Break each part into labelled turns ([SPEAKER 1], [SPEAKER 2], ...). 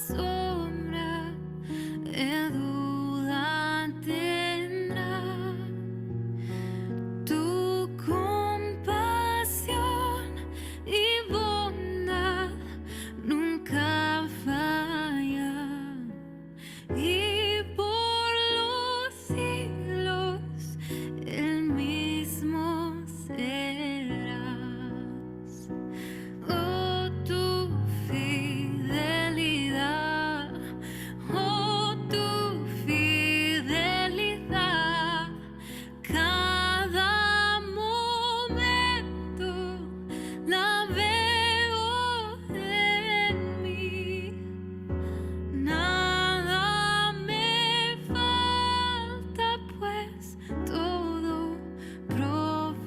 [SPEAKER 1] sombra de duda tendrá. Tu compasión y bondad nunca falla, y por los siglos el mismo serás. Oh, tu fidelidad, oh, tu fidelidad, cada momento la veo en mí. Nada me falta, pues todo provees.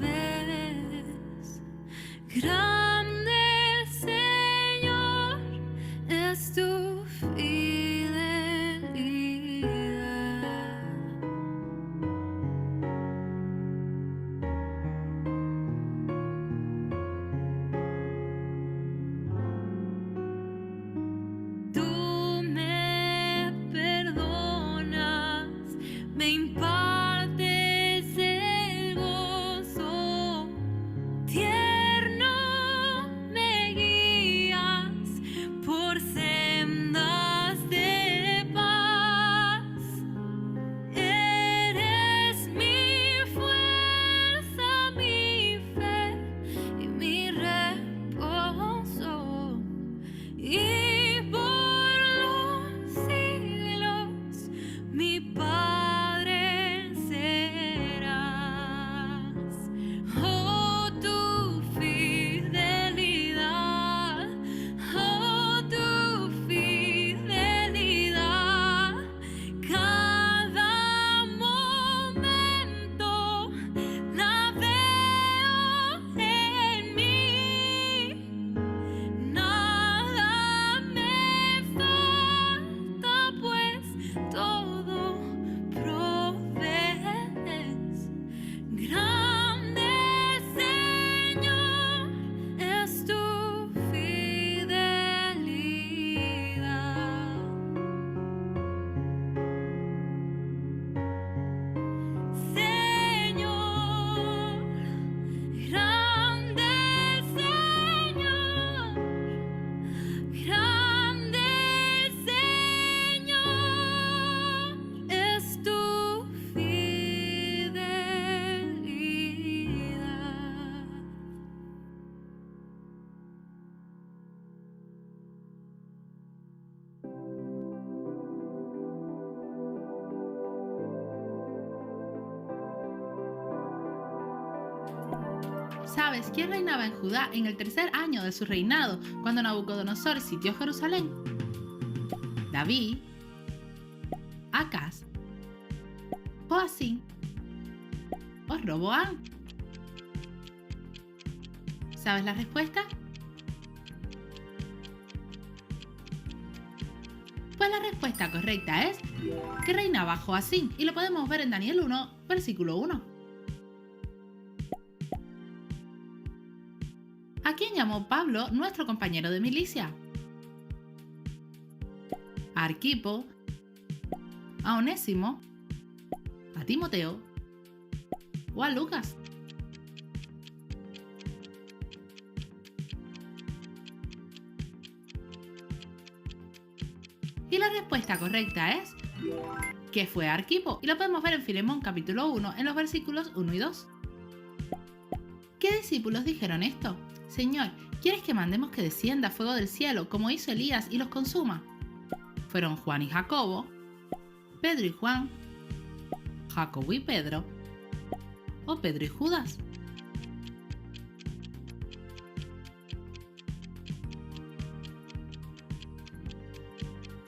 [SPEAKER 1] Grande, Señor, es tu fidelidad. Tú me perdonas, me impartes el gozo, tierno me guías por sendas de paz. Eres mi fuerza, mi fe y mi reposo, y por los siglos mi Padre serás. Oh, tu fidelidad, oh, tu fidelidad, cada momento la veo en mí. Nada me falta, pues todo provees. Grande, Señor, es tu fidelidad. Señor, grande Señor, grande Señor, es tu fidelidad.
[SPEAKER 2] ¿Sabes quién reinaba en Judá en el tercer año de su reinado, cuando Nabucodonosor sitió Jerusalén? David, Acaz, Joacim o Roboam. ¿Sabes la respuesta? Pues la respuesta correcta es que reinaba Joacim, y lo podemos ver en Daniel 1, versículo 1. ¿A quién llamó Pablo nuestro compañero de milicia? ¿A Arquipo, a Onésimo, a Timoteo o a Lucas? Y la respuesta correcta es que fue a Arquipo, y lo podemos ver en Filemón capítulo 1 en los versículos 1 y 2. ¿Qué discípulos dijeron esto? Señor, ¿quieres que mandemos que descienda fuego del cielo como hizo Elías y los consuma? Fueron Juan y Jacobo, Pedro y Juan, Jacobo y Pedro, o Pedro y Judas.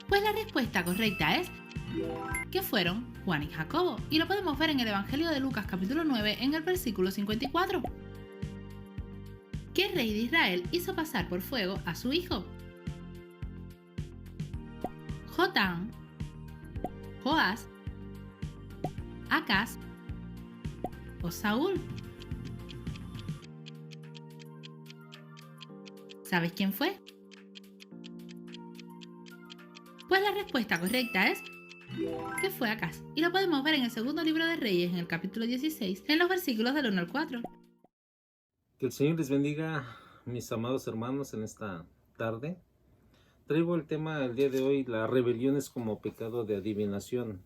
[SPEAKER 2] Pues la respuesta correcta es que fueron Juan y Jacobo, y lo podemos ver en el Evangelio de Lucas capítulo 9 en el versículo 54. ¿Qué rey de Israel hizo pasar por fuego a su hijo? Jotam, Joás, Acaz o Saúl. ¿Sabes quién fue? Pues la respuesta correcta es que fue Acaz. Y lo podemos ver en el segundo libro de Reyes, en el capítulo 16, en los versículos del 1 al 4.
[SPEAKER 3] Que el Señor les bendiga, mis amados hermanos, en esta tarde. Traigo el tema el día de hoy, la rebelión es como pecado de adivinación.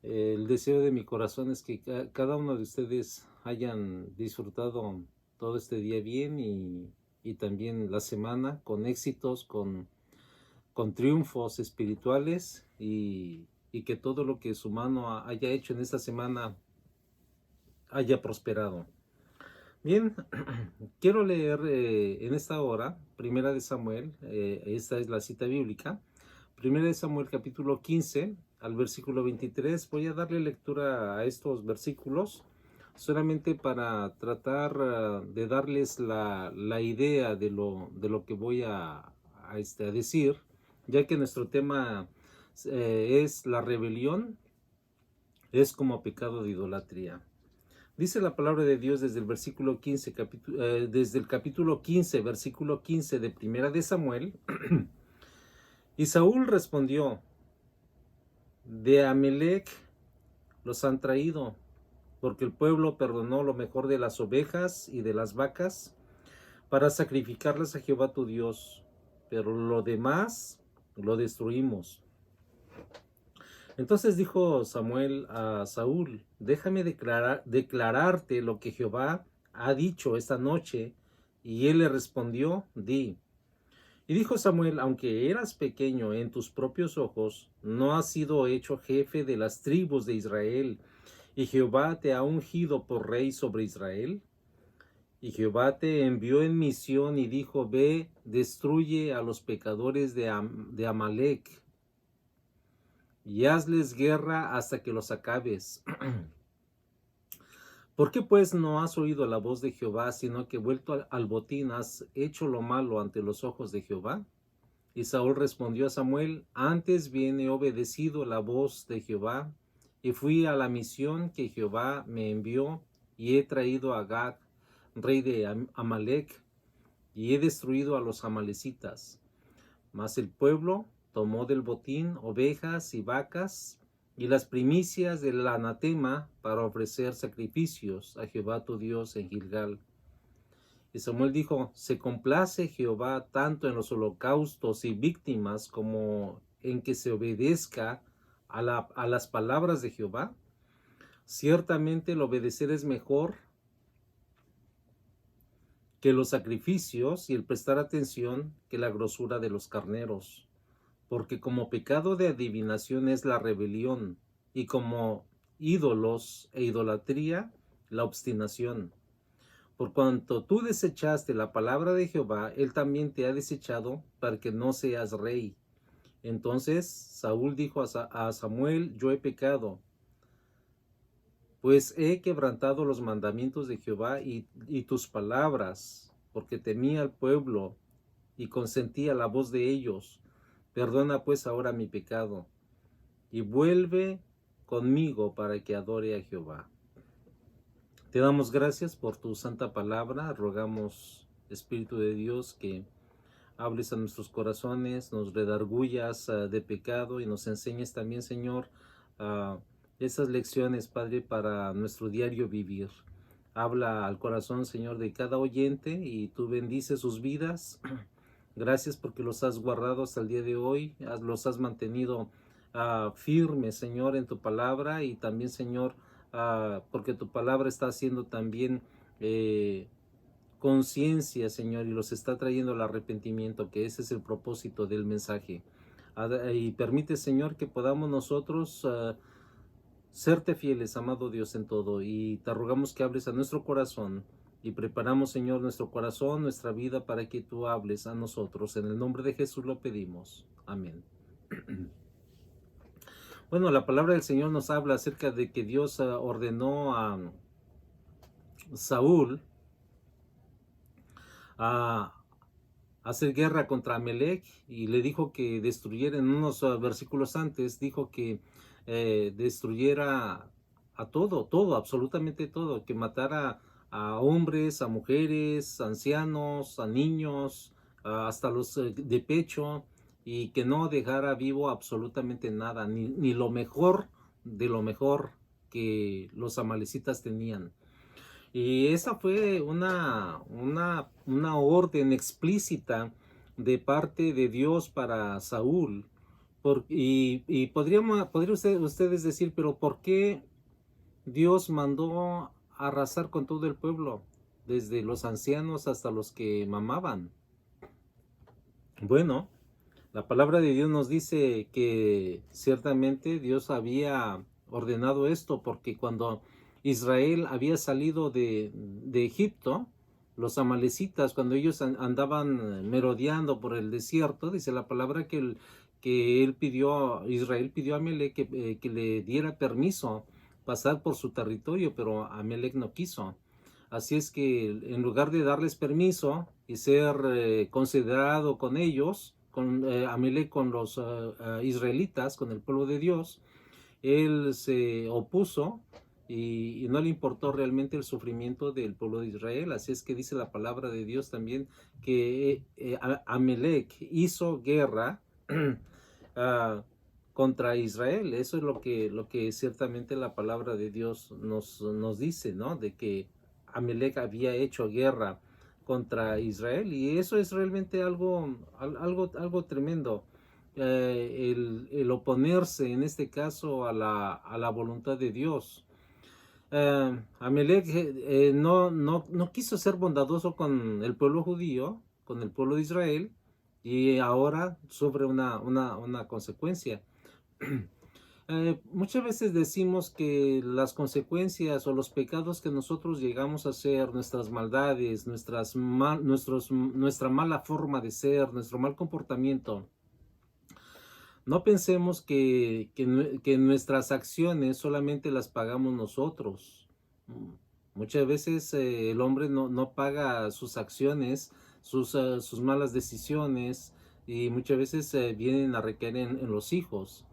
[SPEAKER 3] El deseo de mi corazón es que cada uno de ustedes hayan disfrutado todo este día bien y también la semana con éxitos, con triunfos espirituales y que todo lo que su mano haya hecho en esta semana haya prosperado. Bien, quiero leer en esta hora, Primera de Samuel, esta es la cita bíblica, Primera de Samuel capítulo 15 al versículo 23. Voy a darle lectura a estos versículos solamente para tratar de darles la idea de lo que voy a decir, ya que nuestro tema es la rebelión, es como pecado de idolatría. Dice la palabra de Dios desde el versículo 15, desde el capítulo 15, versículo 15 de Primera de Samuel. Y Saúl respondió: de Amalec los han traído, porque el pueblo perdonó lo mejor de las ovejas y de las vacas para sacrificarlas a Jehová tu Dios, pero lo demás lo destruimos. Entonces dijo Samuel a Saúl: déjame declararte lo que Jehová ha dicho esta noche. Y él le respondió: di. Y dijo Samuel: aunque eras pequeño en tus propios ojos, no has sido hecho jefe de las tribus de Israel, y Jehová te ha ungido por rey sobre Israel. Y Jehová te envió en misión y dijo: ve, destruye a los pecadores de Amalec y hazles guerra hasta que los acabes. ¿Por qué pues no has oído la voz de Jehová, sino que vuelto al botín has hecho lo malo ante los ojos de Jehová? Y Saúl respondió a Samuel: antes bien he obedecido la voz de Jehová, y fui a la misión que Jehová me envió, y he traído a Agag, rey de Amalec, y he destruido a los amalecitas. Mas el pueblo tomó del botín ovejas y vacas y las primicias del anatema para ofrecer sacrificios a Jehová tu Dios en Gilgal. Y Samuel dijo: se complace Jehová tanto en los holocaustos y víctimas como en que se obedezca a las palabras de Jehová. Ciertamente el obedecer es mejor que los sacrificios y el prestar atención que la grosura de los carneros. Porque como pecado de adivinación es la rebelión, y como ídolos e idolatría la obstinación. Por cuanto tú desechaste la palabra de Jehová, él también te ha desechado para que no seas rey. Entonces Saúl dijo a Samuel: yo he pecado, pues he quebrantado los mandamientos de Jehová y tus palabras, porque temía al pueblo y consentía la voz de ellos. Perdona pues ahora mi pecado, y vuelve conmigo para que adore a Jehová. Te damos gracias por tu santa palabra. Rogamos, Espíritu de Dios, que hables a nuestros corazones, nos redargullas de pecado y nos enseñes también, Señor, esas lecciones, Padre, para nuestro diario vivir. Habla al corazón, Señor, de cada oyente, y tú bendices sus vidas. Gracias porque los has guardado hasta el día de hoy, los has mantenido firmes, Señor, en tu palabra, y también, Señor, porque tu palabra está haciendo también conciencia, Señor, y los está trayendo al arrepentimiento, que ese es el propósito del mensaje. Y permite, Señor, que podamos nosotros serte fieles, amado Dios, en todo, y te rogamos que hables a nuestro corazón. Y preparamos, Señor, nuestro corazón, nuestra vida, para que tú hables a nosotros. En el nombre de Jesús lo pedimos. Amén. Bueno, la palabra del Señor nos habla acerca de que Dios ordenó a Saúl a hacer guerra contra Amalec, y le dijo que destruyera. En unos versículos antes dijo que destruyera a todo, absolutamente todo, que matara a hombres, a mujeres, a ancianos, a niños, hasta los de pecho, y que no dejara vivo absolutamente nada, ni lo mejor de lo mejor que los amalecitas tenían. Y esa fue una orden explícita de parte de Dios para Saúl. Y podría ustedes decir, pero ¿por qué Dios mandó arrasar con todo el pueblo, desde los ancianos hasta los que mamaban? Bueno, la palabra de Dios nos dice que ciertamente Dios había ordenado esto porque cuando Israel había salido de Egipto, los amalecitas, cuando ellos andaban merodeando por el desierto, dice la palabra que Israel pidió a Amalek que le diera permiso pasar por su territorio, pero Amalek no quiso. Así es que en lugar de darles permiso y ser considerado con ellos, con Amalek, con los israelitas, con el pueblo de Dios, él se opuso y no le importó realmente el sufrimiento del pueblo de Israel. Así es que dice la palabra de Dios también que Amalek hizo guerra contra Israel. Eso es lo que ciertamente la palabra de Dios nos dice, ¿no? De que Amalek había hecho guerra contra Israel, y eso es realmente algo tremendo. El oponerse en este caso a la voluntad de Dios. Amalek no quiso ser bondadoso con el pueblo judío, con el pueblo de Israel, y ahora sufre una consecuencia. Muchas veces decimos que las consecuencias o los pecados que nosotros llegamos a hacer, nuestras maldades, nuestra mala forma de ser, nuestro mal comportamiento, no pensemos que nuestras acciones solamente las pagamos nosotros. Muchas veces el hombre no paga sus acciones, sus malas decisiones, y muchas veces vienen a recaer en los hijos.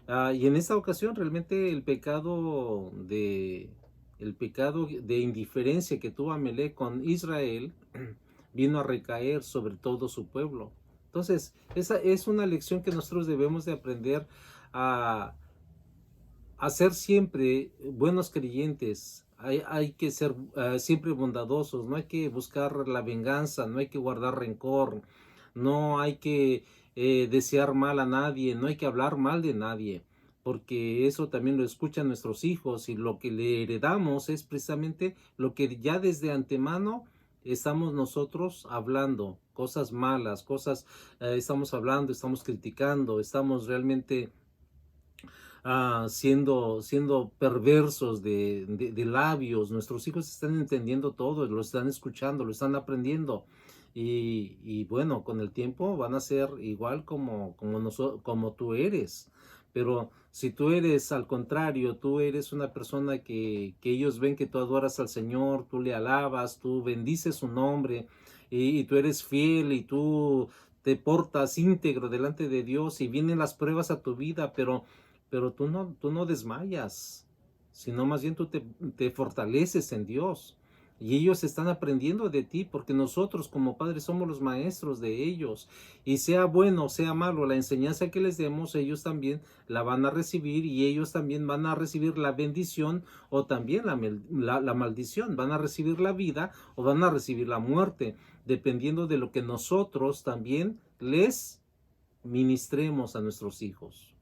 [SPEAKER 3] Y en esta ocasión realmente el pecado de indiferencia que tuvo Amalek con Israel vino a recaer sobre todo su pueblo. Entonces, esa es una lección que nosotros debemos de aprender a ser siempre buenos creyentes. Hay que ser siempre bondadosos, no hay que buscar la venganza, no hay que guardar rencor, no hay que desear mal a nadie, no hay que hablar mal de nadie, porque eso también lo escuchan nuestros hijos, y lo que le heredamos es precisamente lo que ya desde antemano estamos nosotros hablando, cosas malas, estamos hablando, estamos criticando, estamos realmente siendo perversos de labios. Nuestros hijos están entendiendo todo, lo están escuchando, lo están aprendiendo. Y bueno, con el tiempo van a ser igual como tú eres. Pero si tú eres al contrario, tú eres una persona que ellos ven que tú adoras al Señor, tú le alabas, tú bendices su nombre, y tú eres fiel, y tú te portas íntegro delante de Dios, y vienen las pruebas a tu vida, pero tú no desmayas, sino más bien tú te fortaleces en Dios. Y ellos están aprendiendo de ti, porque nosotros como padres somos los maestros de ellos. Y sea bueno o sea malo, la enseñanza que les demos, ellos también la van a recibir, y ellos también van a recibir la bendición o también la maldición. Van a recibir la vida o van a recibir la muerte, dependiendo de lo que nosotros también les ministremos a nuestros hijos.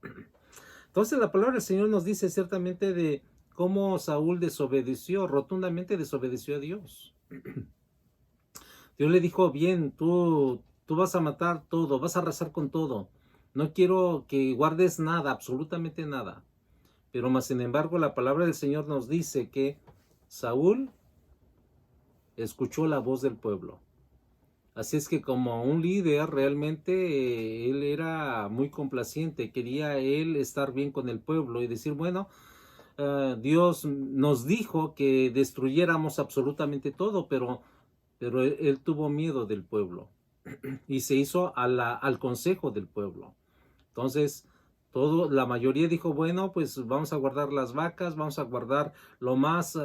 [SPEAKER 3] Entonces la palabra del Señor nos dice ciertamente de cómo Saúl rotundamente desobedeció a Dios. Dios le dijo, bien, tú vas a matar todo, vas a arrasar con todo. No quiero que guardes nada, absolutamente nada. Pero más sin embargo, la palabra del Señor nos dice que Saúl escuchó la voz del pueblo. Así es que como un líder realmente él era muy complaciente, quería él estar bien con el pueblo y decir, bueno, Dios nos dijo que destruyéramos absolutamente todo, pero él tuvo miedo del pueblo y se hizo al consejo del pueblo. Entonces, la mayoría dijo, bueno, pues vamos a guardar las vacas, vamos a guardar lo más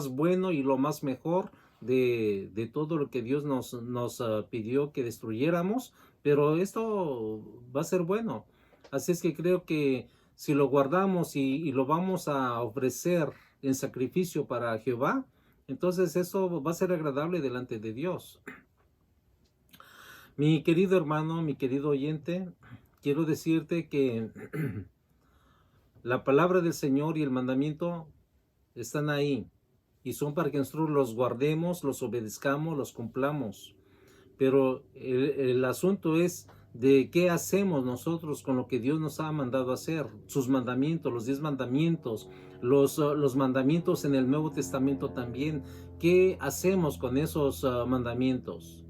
[SPEAKER 3] bueno y lo más mejor, de todo lo que Dios nos pidió que destruyéramos, pero esto va a ser bueno. Así es que creo que si lo guardamos y lo vamos a ofrecer en sacrificio para Jehová, entonces eso va a ser agradable delante de Dios. Mi querido hermano, mi querido oyente, quiero decirte que la palabra del Señor y el mandamiento están ahí y son para que nosotros los guardemos, los obedezcamos, los cumplamos. Pero el asunto es de qué hacemos nosotros con lo que Dios nos ha mandado hacer, sus mandamientos, los 10 mandamientos, los mandamientos en el Nuevo Testamento también. ¿Qué hacemos con esos mandamientos?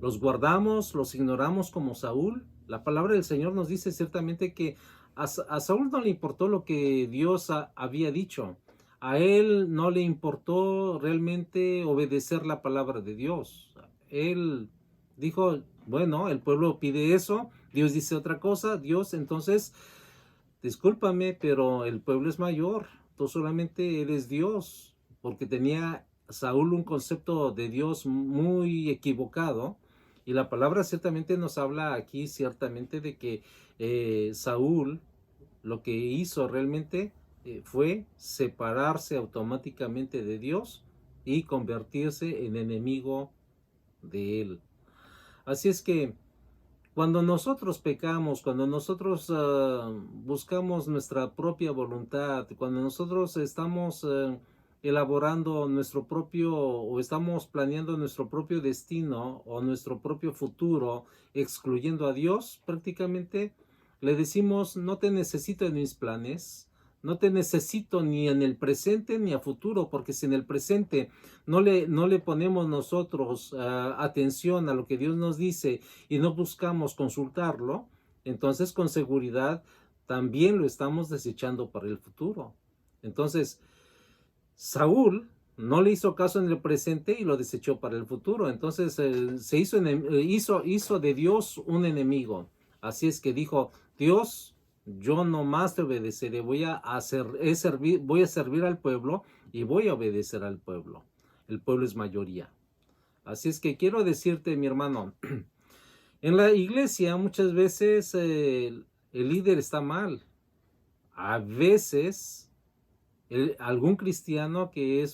[SPEAKER 3] ¿Los guardamos, los ignoramos como Saúl? La palabra del Señor nos dice ciertamente que a Saúl no le importó lo que Dios había dicho. A él no le importó realmente obedecer la palabra de Dios. Él dijo, bueno, el pueblo pide eso, Dios dice otra cosa, Dios, entonces, discúlpame, pero el pueblo es mayor, tú solamente eres Dios, porque tenía Saúl un concepto de Dios muy equivocado, y la palabra ciertamente nos habla aquí ciertamente de que Saúl lo que hizo realmente fue separarse automáticamente de Dios y convertirse en enemigo de él. Así es que cuando nosotros pecamos, cuando nosotros buscamos nuestra propia voluntad, cuando nosotros estamos elaborando nuestro propio o estamos planeando nuestro propio destino o nuestro propio futuro, excluyendo a Dios, prácticamente le decimos, no te necesito en mis planes, no te necesito ni en el presente ni a futuro, porque si en el presente no le ponemos nosotros atención a lo que Dios nos dice y no buscamos consultarlo, entonces con seguridad también lo estamos desechando para el futuro. Entonces, Saúl no le hizo caso en el presente y lo desechó para el futuro. Entonces se hizo de Dios un enemigo. Así es que dijo, Dios, yo no más te obedeceré, voy a servir al pueblo y voy a obedecer al pueblo. El pueblo es mayoría. Así es que quiero decirte, mi hermano, en la iglesia muchas veces el líder está mal. A veces algún cristiano que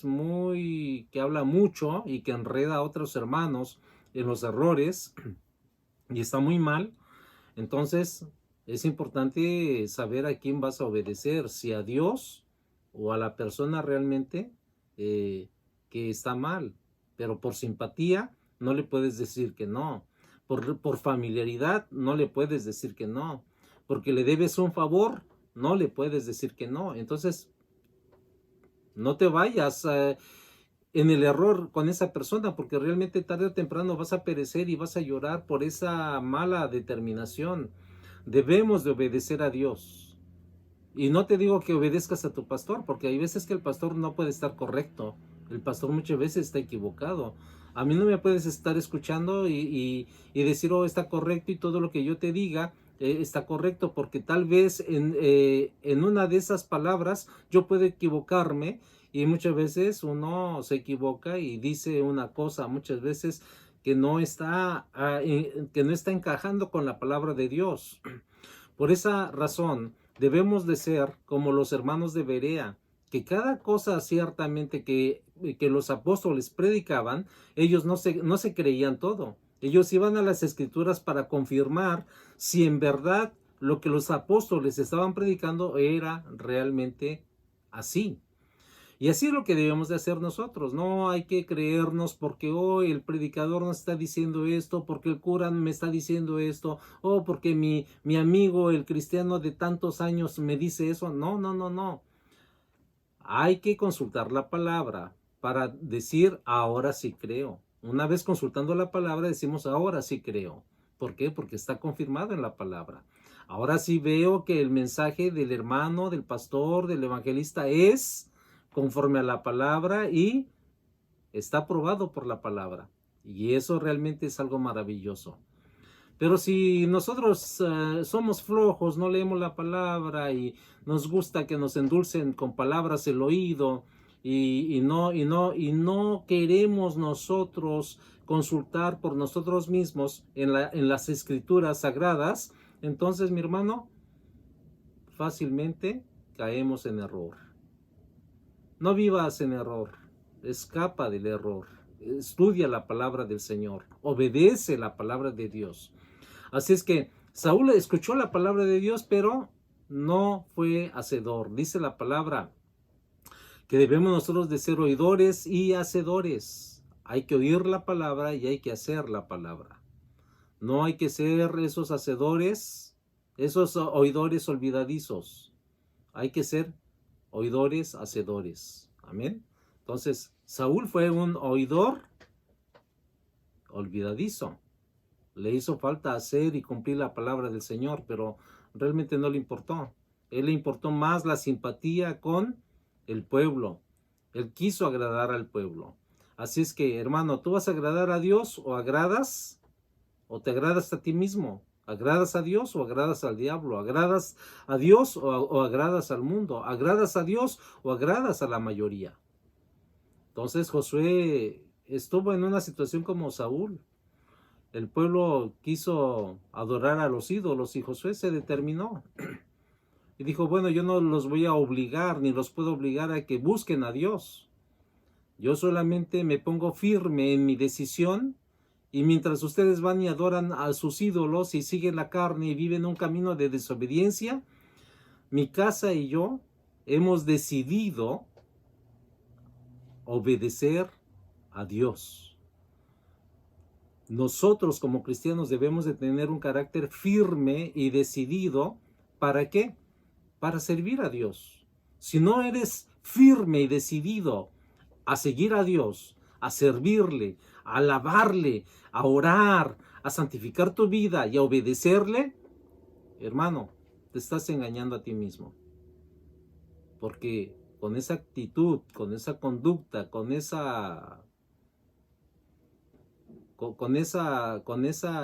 [SPEAKER 3] habla mucho y que enreda a otros hermanos en los errores y está muy mal, entonces es importante saber a quién vas a obedecer, si a Dios o a la persona realmente que está mal. Pero por simpatía no le puedes decir que no. Por familiaridad no le puedes decir que no. Porque le debes un favor, no le puedes decir que no. Entonces, no te vayas en el error con esa persona, porque realmente tarde o temprano vas a perecer y vas a llorar por esa mala determinación. Debemos de obedecer a Dios. Y no te digo que obedezcas a tu pastor, porque hay veces que el pastor no puede estar correcto. El pastor muchas veces está equivocado. A mí no me puedes estar escuchando y decir, oh, está correcto y todo lo que yo te diga está correcto, porque tal vez en una de esas palabras yo puedo equivocarme y muchas veces uno se equivoca y dice una cosa muchas veces que no está encajando con la palabra de Dios. Por esa razón debemos de ser como los hermanos de Berea, que cada cosa ciertamente que los apóstoles predicaban, ellos no se creían todo. Ellos iban a las escrituras para confirmar si en verdad lo que los apóstoles estaban predicando era realmente así. Y así es lo que debemos de hacer nosotros. No hay que creernos porque hoy el predicador nos está diciendo esto, porque el cura me está diciendo esto, o porque mi amigo, el cristiano de tantos años, me dice eso. No, no, no, no. Hay que consultar la palabra para decir, ahora sí creo. Una vez consultando la palabra decimos, ahora sí creo. ¿Por qué? Porque está confirmado en la palabra. Ahora sí veo que el mensaje del hermano, del pastor, del evangelista es conforme a la palabra y está aprobado por la palabra. Y eso realmente es algo maravilloso. Pero si nosotros somos flojos, no leemos la palabra y nos gusta que nos endulcen con palabras el oído y no queremos nosotros consultar por nosotros mismos en las escrituras sagradas, entonces, mi hermano, fácilmente caemos en error. No vivas en error, escapa del error, estudia la palabra del Señor, obedece la palabra de Dios. Así es que Saúl escuchó la palabra de Dios, pero no fue hacedor. Dice la palabra que debemos nosotros de ser oidores y hacedores. Hay que oír la palabra y hay que hacer la palabra. No hay que ser esos hacedores, esos oidores olvidadizos. Hay que ser oidores, hacedores. Amén. Entonces, Saúl fue un oidor olvidadizo. Le hizo falta hacer y cumplir la palabra del Señor, pero realmente no le importó. Él le importó más la simpatía con el pueblo. Él quiso agradar al pueblo. Así es que, hermano, ¿tú vas a agradar a Dios o agradas? ¿O te agradas a ti mismo? ¿Agradas a Dios o agradas al diablo? ¿Agradas a Dios o agradas al mundo? ¿Agradas a Dios o agradas a la mayoría? Entonces Josué estuvo en una situación como Saúl. El pueblo quiso adorar a los ídolos y Josué se determinó. Y dijo, bueno, yo no los voy a obligar, ni los puedo obligar a que busquen a Dios. Yo solamente me pongo firme en mi decisión. Y mientras ustedes van y adoran a sus ídolos y siguen la carne y viven un camino de desobediencia, mi casa y yo hemos decidido obedecer a Dios. Nosotros como cristianos debemos de tener un carácter firme y decidido. ¿Para qué? Para servir a Dios. Si no eres firme y decidido a seguir a Dios, a servirle, a alabarle, a orar, a santificar tu vida y a obedecerle, hermano, te estás engañando a ti mismo. Porque con esa actitud, con esa conducta, con esa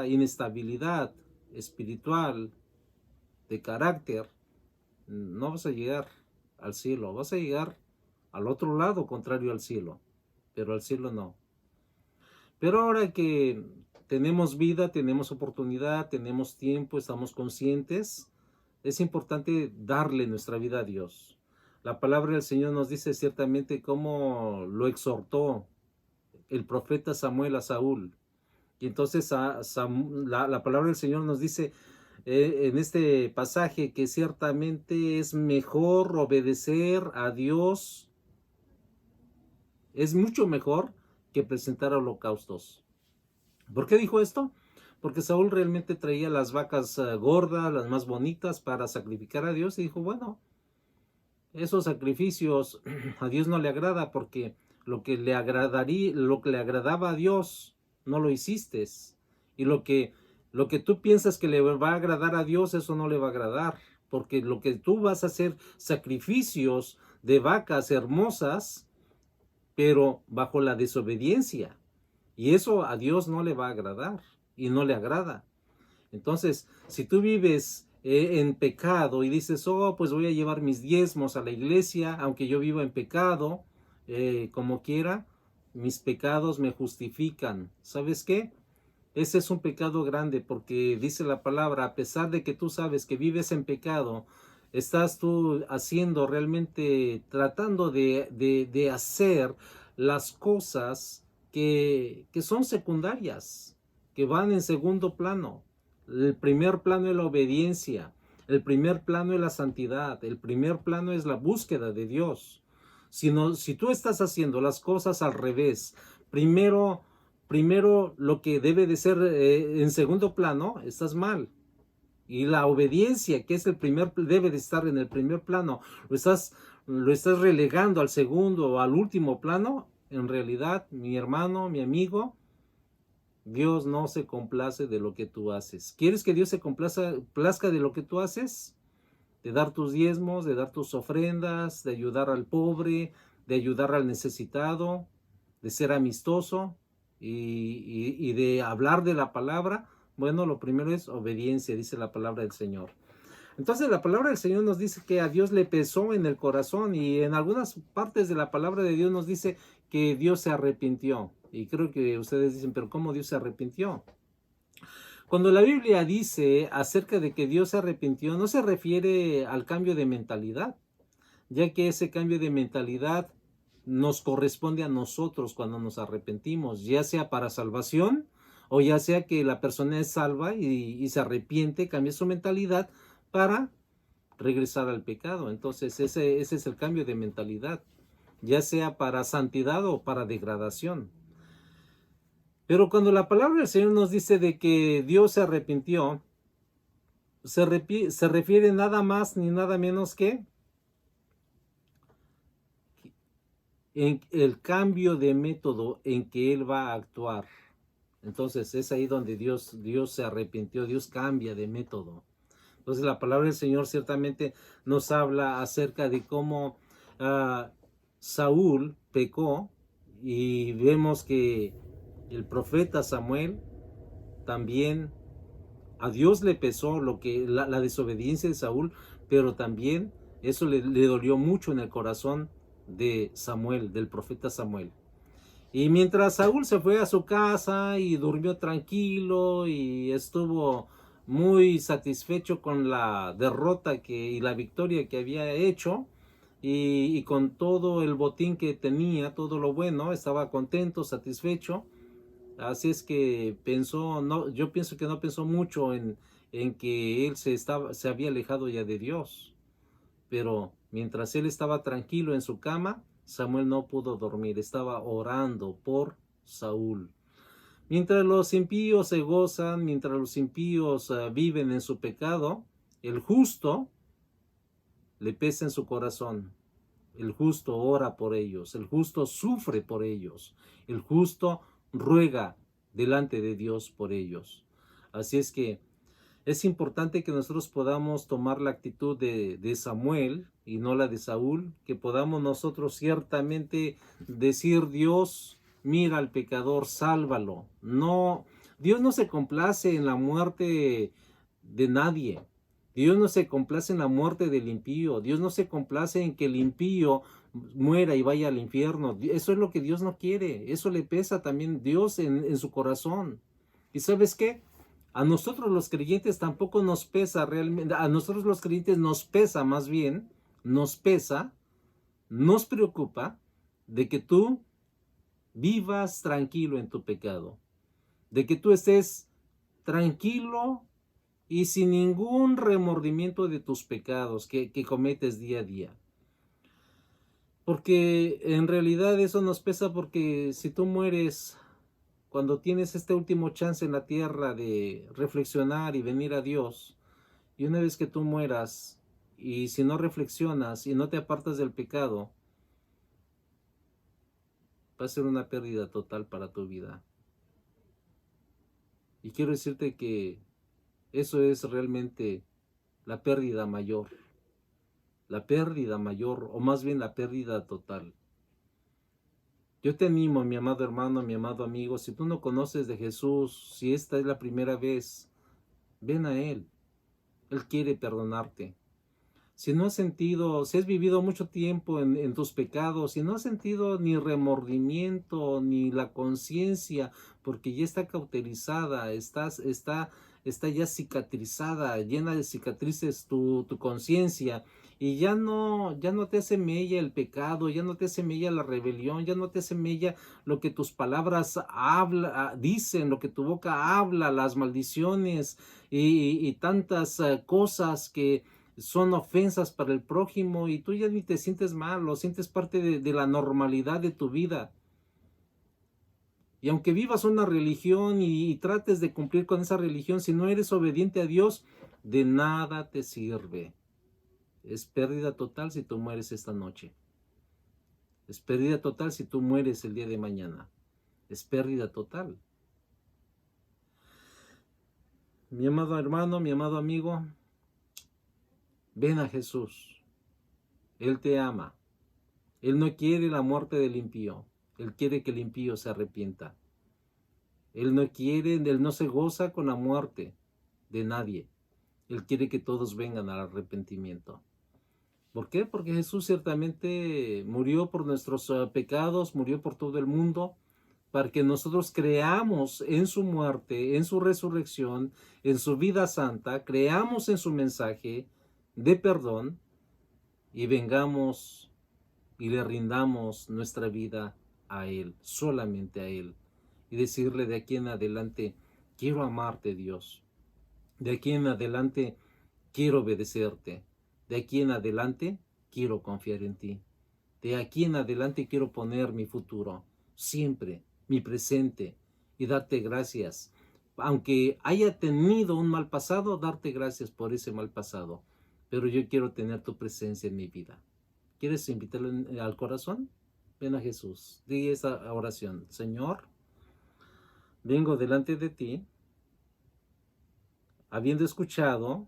[SPEAKER 3] inestabilidad espiritual, de carácter, no vas a llegar al cielo, vas a llegar al otro lado contrario al cielo, pero al cielo no. Pero ahora que tenemos vida, tenemos oportunidad, tenemos tiempo, estamos conscientes, es importante darle nuestra vida a Dios. La palabra del Señor nos dice ciertamente cómo lo exhortó el profeta Samuel a Saúl. Y entonces la palabra del Señor nos dice en este pasaje que ciertamente es mejor obedecer a Dios. Es mucho mejor que presentar holocaustos. ¿Por qué dijo esto? Porque Saúl realmente traía las vacas gordas, las más bonitas para sacrificar a Dios y dijo, bueno, esos sacrificios a Dios no le agrada porque lo que le agradaba a Dios no lo hiciste. Y lo que tú piensas que le va a agradar a Dios, eso no le va a agradar. Porque lo que tú vas a hacer sacrificios de vacas hermosas, pero bajo la desobediencia. Y eso a Dios no le va a agradar y no le agrada. Entonces, si tú vives en pecado y dices, oh, pues voy a llevar mis diezmos a la iglesia, aunque yo viva en pecado, como quiera, mis pecados me justifican. ¿Sabes qué? Ese es un pecado grande porque dice la palabra, a pesar de que tú sabes que vives en pecado, estás tú haciendo realmente, tratando de hacer las cosas que son secundarias, que van en segundo plano. El primer plano es la obediencia, el primer plano es la santidad, el primer plano es la búsqueda de Dios. Si tú estás haciendo las cosas al revés, primero lo que debe de ser en segundo plano, estás mal. Y la obediencia, que es debe de estar en el primer plano, lo estás relegando al segundo o al último plano. En realidad, mi hermano, mi amigo, Dios no se complace de lo que tú haces. ¿Quieres que Dios se plazca de lo que tú haces? De dar tus diezmos, de dar tus ofrendas, de ayudar al pobre, de ayudar al necesitado, de ser amistoso y de hablar de la palabra. Bueno, lo primero es obediencia, dice la palabra del Señor. Entonces la palabra del Señor nos dice que a Dios le pesó en el corazón, y en algunas partes de la palabra de Dios nos dice que Dios se arrepintió. Y creo que ustedes dicen, pero ¿cómo Dios se arrepintió? Cuando la Biblia dice acerca de que Dios se arrepintió, no se refiere al cambio de mentalidad, ya que ese cambio de mentalidad nos corresponde a nosotros cuando nos arrepentimos, ya sea para salvación o ya sea que la persona es salva y se arrepiente, cambia su mentalidad para regresar al pecado. Entonces ese es el cambio de mentalidad, ya sea para santidad o para degradación. Pero cuando la palabra del Señor nos dice de que Dios se arrepintió, se refiere nada más ni nada menos que en el cambio de método en que Él va a actuar. Entonces es ahí donde Dios se arrepintió, Dios cambia de método. Entonces la palabra del Señor ciertamente nos habla acerca de cómo Saúl pecó, y vemos que el profeta Samuel también, a Dios le pesó la desobediencia de Saúl, pero también eso le dolió mucho en el corazón de Samuel, del profeta Samuel. Y mientras Saúl se fue a su casa y durmió tranquilo y estuvo muy satisfecho con la derrota y la victoria que había hecho, y con todo el botín que tenía, todo lo bueno, estaba contento, satisfecho. Así es que pensó, no, yo pienso que no pensó mucho en que él se había alejado ya de Dios. Pero mientras él estaba tranquilo en su cama, Samuel no pudo dormir, estaba orando por Saúl. Mientras los impíos se gozan, mientras los impíos viven en su pecado, el justo le pesa en su corazón. El justo ora por ellos, el justo sufre por ellos, el justo ruega delante de Dios por ellos. Así es que es importante que nosotros podamos tomar la actitud de Samuel y no la de Saúl, que podamos nosotros ciertamente decir: Dios, mira al pecador, sálvalo. No, Dios no se complace en la muerte de nadie. Dios no se complace en la muerte del impío. Dios no se complace en que el impío muera y vaya al infierno. Eso es lo que Dios no quiere. Eso le pesa también Dios en su corazón. ¿Y sabes qué? A nosotros los creyentes tampoco nos pesa realmente. A nosotros los creyentes nos pesa, más bien, nos pesa, nos preocupa de que tú vivas tranquilo en tu pecado. De que tú estés tranquilo y sin ningún remordimiento de tus pecados que cometes día a día. Porque en realidad eso nos pesa, porque si tú mueres cuando tienes este último chance en la tierra de reflexionar y venir a Dios, y una vez que tú mueras, y si no reflexionas y no te apartas del pecado, va a ser una pérdida total para tu vida. Y quiero decirte que eso es realmente la pérdida mayor, o más bien la pérdida total. Yo te animo, mi amado hermano, mi amado amigo, si tú no conoces de Jesús, si esta es la primera vez, ven a Él. Él quiere perdonarte. Si no has sentido, si has vivido mucho tiempo en tus pecados, si no has sentido ni remordimiento, ni la conciencia, porque ya está cauterizada, está ya cicatrizada, llena de cicatrices tu conciencia, y ya no te hace mella el pecado, ya no te hace mella la rebelión, ya no te hace mella lo que tus palabras dicen, lo que tu boca habla, las maldiciones y tantas cosas que son ofensas para el prójimo, y tú ya ni te sientes mal, lo sientes parte de la normalidad de tu vida. Y aunque vivas una religión y trates de cumplir con esa religión, si no eres obediente a Dios, de nada te sirve. Es pérdida total si tú mueres esta noche. Es pérdida total si tú mueres el día de mañana. Es pérdida total. Mi amado hermano, mi amado amigo, ven a Jesús. Él te ama. Él no quiere la muerte del impío. Él quiere que el impío se arrepienta. Él no se goza con la muerte de nadie. Él quiere que todos vengan al arrepentimiento. ¿Por qué? Porque Jesús ciertamente murió por nuestros pecados, murió por todo el mundo, para que nosotros creamos en su muerte, en su resurrección, en su vida santa, creamos en su mensaje de perdón y vengamos y le rindamos nuestra vida a Él, solamente a Él. Y decirle de aquí en adelante, quiero amarte, Dios. De aquí en adelante, quiero obedecerte. De aquí en adelante, quiero confiar en ti. De aquí en adelante, quiero poner mi futuro, siempre, mi presente, y darte gracias. Aunque haya tenido un mal pasado, darte gracias por ese mal pasado. Pero yo quiero tener tu presencia en mi vida. ¿Quieres invitarlo al corazón? Ven a Jesús. Di esta oración. Señor, vengo delante de ti, habiendo escuchado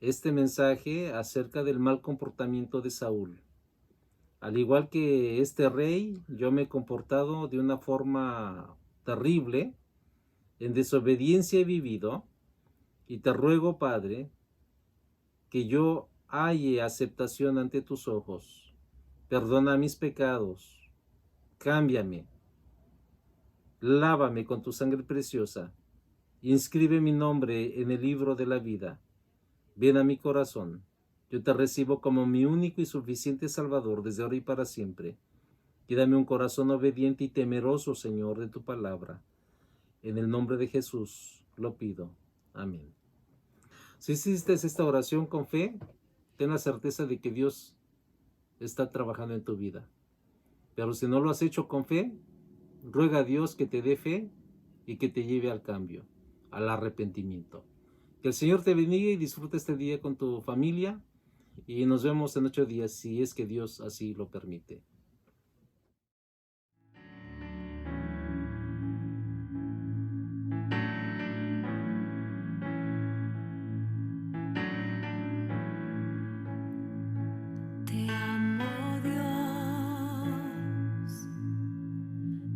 [SPEAKER 3] este mensaje acerca del mal comportamiento de Saúl. Al igual que este rey, yo me he comportado de una forma terrible, en desobediencia he vivido, y te ruego, Padre, que yo halle aceptación ante tus ojos. Perdona mis pecados, cámbiame, lávame con tu sangre preciosa, inscribe mi nombre en el libro de la vida. Ven a mi corazón. Yo te recibo como mi único y suficiente Salvador desde ahora y para siempre. Y dame un corazón obediente y temeroso, Señor, de tu palabra. En el nombre de Jesús lo pido. Amén. Si hiciste esta oración con fe, ten la certeza de que Dios está trabajando en tu vida. Pero si no lo has hecho con fe, ruega a Dios que te dé fe y que te lleve al cambio, al arrepentimiento. Que el Señor te bendiga y disfruta este día con tu familia. Y nos vemos en 8 días, si es que Dios así lo permite.
[SPEAKER 1] Te amo, Dios.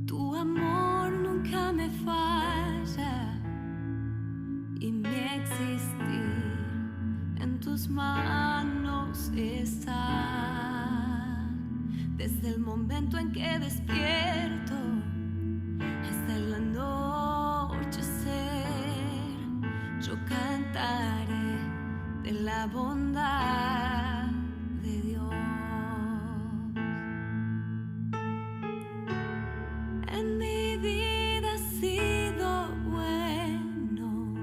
[SPEAKER 1] Tu amor nunca me falla y mi existir en tus manos está. Desde el momento en que despierto hasta el anochecer, yo cantaré de la bondad de Dios. En mi vida ha sido bueno.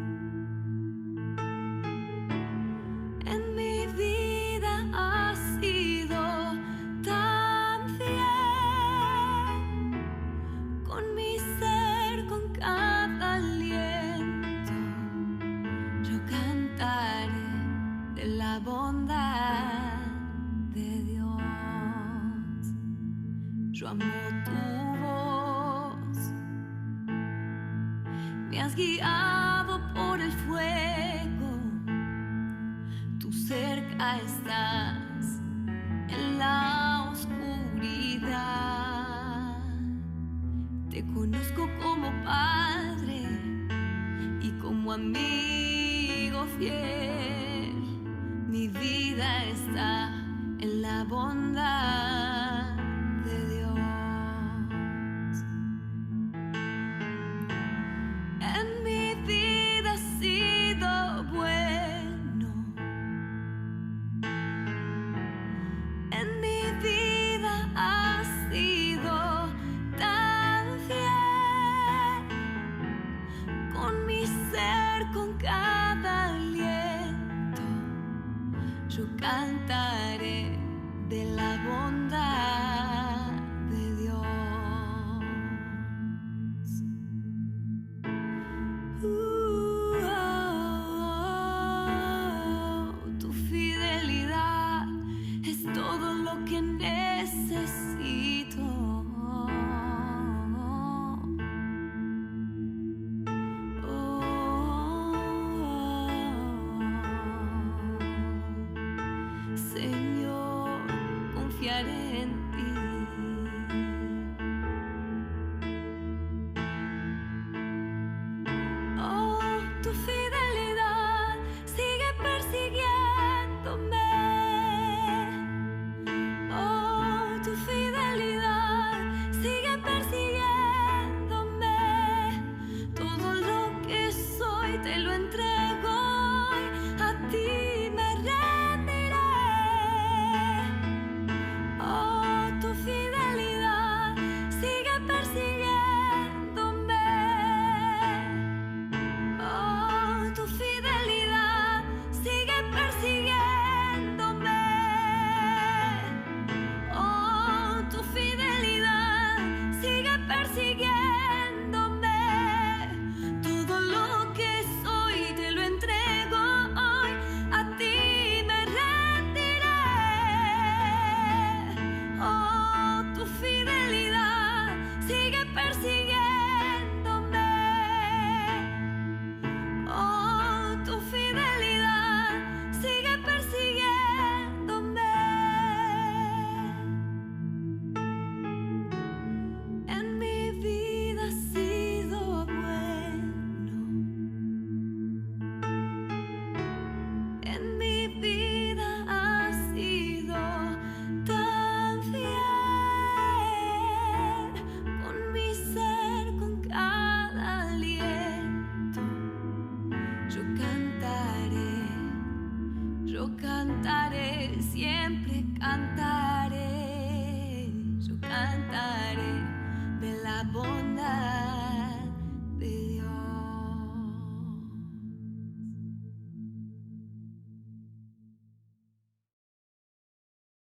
[SPEAKER 1] En mi vida ha sido tan fiel. Con mi ser, con cada aliento, yo cantaré de la bondad de Dios. Yo amo tu voz, me has guiado por el fuego, tú cerca estás en la oscuridad. Te conozco como padre y como amigo fiel. Mi vida está en la bondad de Dios. En mi vida ha sido bueno. En mi vida ha sido tan fiel. Con mi ser, con cada aliento, yo cantaré de la bondad de Dios. Tu fidelidad es todo lo que necesito. Señor, confiaré